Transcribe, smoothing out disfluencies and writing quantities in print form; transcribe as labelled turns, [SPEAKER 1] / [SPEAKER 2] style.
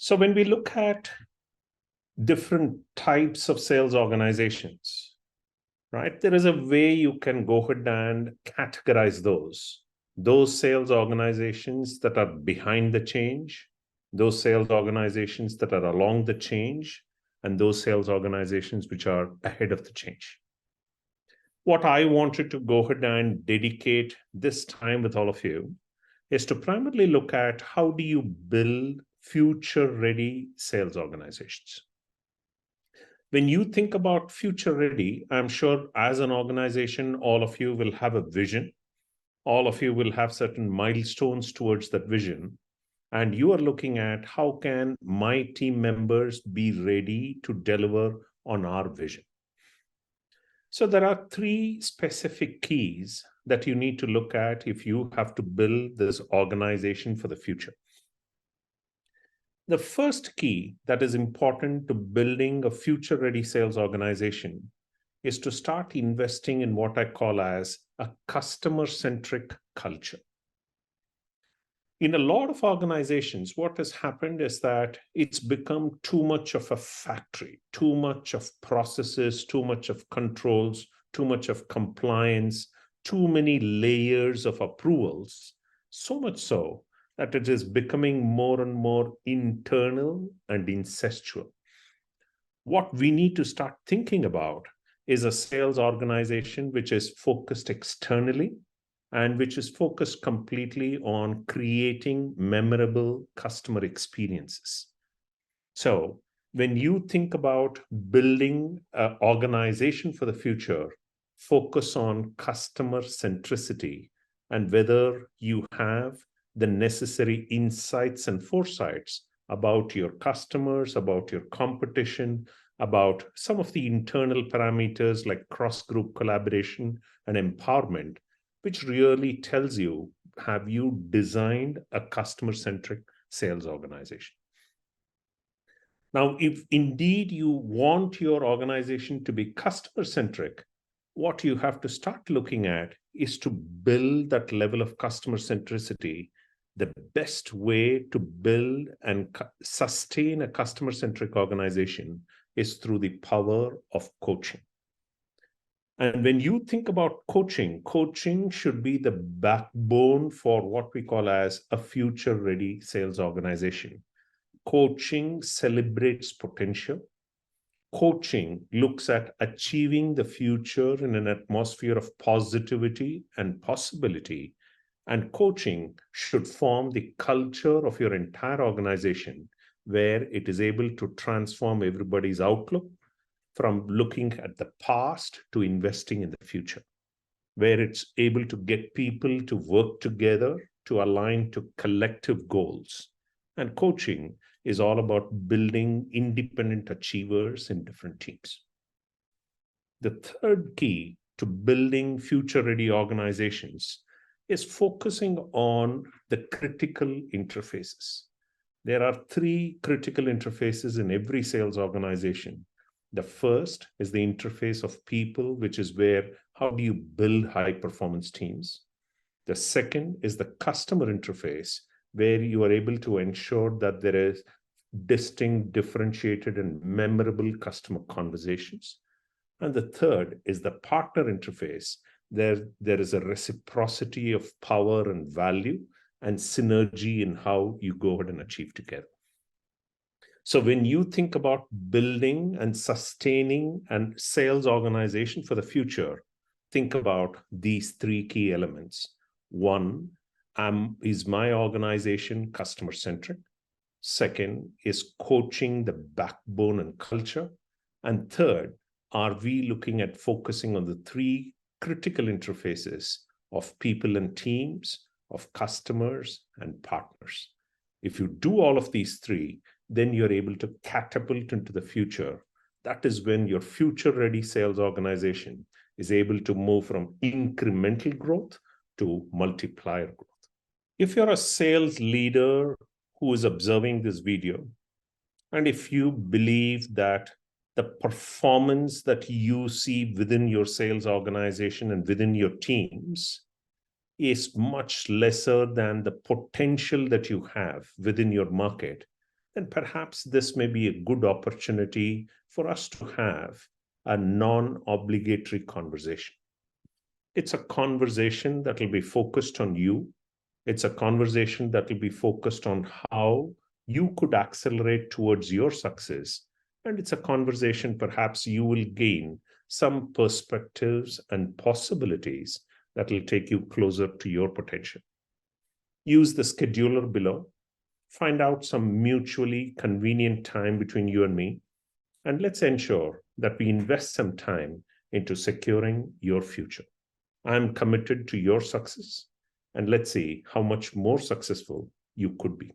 [SPEAKER 1] So when we look at different types of sales organizations, right, there is a way you can go ahead and categorize those. Those sales organizations that are behind the change, those sales organizations that are along the change, and those sales organizations which are ahead of the change. What I wanted to go ahead and dedicate this time with all of you is to primarily look at how do you build future-ready sales organizations. When you think about future-ready, I'm sure as an organization, all of you will have a vision. All of you will have certain milestones towards that vision. And you are looking at how can my team members be ready to deliver on our vision. So there are three specific keys that you need to look at if you have to build this organization for the future. The first key that is important to building a future-ready sales organization is to start investing in what I call as a customer-centric culture. In a lot of organizations, what has happened is that it's become too much of a factory, too much of processes, too much of controls, too much of compliance, too many layers of approvals, so much so that it is becoming more and more internal and incestual. What we need to start thinking about is a sales organization which is focused externally and which is focused completely on creating memorable customer experiences. So when you think about building an organization for the future, focus on customer centricity and whether you have the necessary insights and foresights about your customers, about your competition, about some of the internal parameters like cross-group collaboration and empowerment, which really tells you, have you designed a customer-centric sales organization? Now, if indeed you want your organization to be customer-centric, what you have to start looking at is to build that level of customer centricity. The best way to build and sustain a customer-centric organization is through the power of coaching. And when you think about coaching, coaching should be the backbone for what we call as a future-ready sales organization. Coaching celebrates potential. Coaching looks at achieving the future in an atmosphere of positivity and possibility. And coaching should form the culture of your entire organization, where it is able to transform everybody's outlook from looking at the past to investing in the future, where it's able to get people to work together to align to collective goals. And coaching is all about building independent achievers in different teams. The third key to building future-ready organizations is focusing on the critical interfaces. There are three critical interfaces in every sales organization. The first is the interface of people, which is where, how do you build high-performance teams? The second is the customer interface, where you are able to ensure that there is distinct, differentiated, and memorable customer conversations. And the third is the partner interface. There is a reciprocity of power and value and synergy in how you go ahead and achieve together. So when you think about building and sustaining a sales organization for the future, think about these three key elements. One, is my organization customer-centric? Second, is coaching the backbone and culture? And third, are we looking at focusing on the three critical interfaces of people and teams, of customers and partners? If you do all of these three, then you're able to catapult into the future. That is when your future-ready sales organization is able to move from incremental growth to multiplier growth. If you're a sales leader who is observing this video, and if you believe that the performance that you see within your sales organization and within your teams is much lesser than the potential that you have within your market, then perhaps this may be a good opportunity for us to have a non-obligatory conversation. It's a conversation that will be focused on you. It's a conversation that will be focused on how you could accelerate towards your success. And it's a conversation perhaps you will gain some perspectives and possibilities that will take you closer to your potential. Use the scheduler below. Find out some mutually convenient time between you and me, and let's ensure that we invest some time into securing your future. I'm committed to your success, and let's see how much more successful you could be.